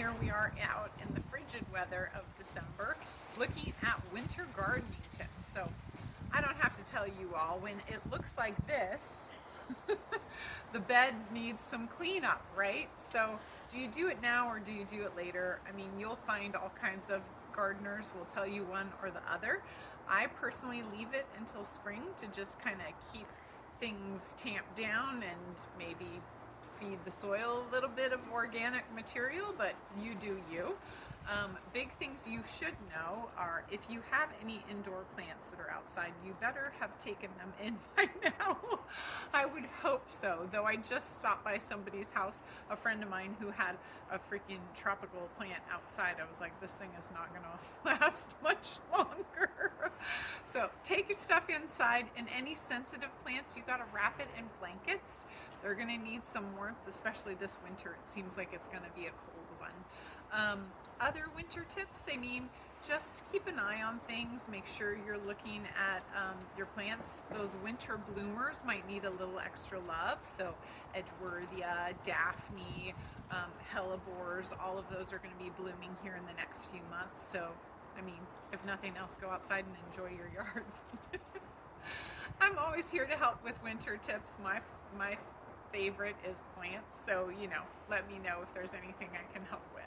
here we are out in the frigid weather of December looking at winter gardening tips. So I don't have to tell you all, when it looks like this, the bed needs some cleanup, right? So do you do it now or do you do it later? I mean, you'll find all kinds of gardeners will tell you one or the other. I personally leave it until spring to just kind of keep things tamped down and maybe feed the soil a little bit of organic material, but you do you. Big things you should know are, if you have any indoor plants that are outside, you better have taken them in by now. I would hope so, though I just stopped by somebody's house, a friend of mine who had a freaking tropical plant outside. I was like, this thing is not gonna last much longer. So take your stuff inside, and any sensitive plants, you gotta wrap it in blankets. They're gonna need some warmth, especially this winter. It seems like it's gonna be a cold one. Other winter tips, I mean, just keep an eye on things. Make sure you're looking at your plants. Those winter bloomers might need a little extra love. So Edgeworthia, Daphne, hellebores, all of those are going to be blooming here in the next few months. So, I mean, if nothing else, go outside and enjoy your yard. I'm always here to help with winter tips. My favorite is plants. So, let me know if there's anything I can help with.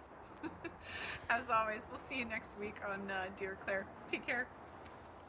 As always, we'll see you next week on Dear Claire. Take care.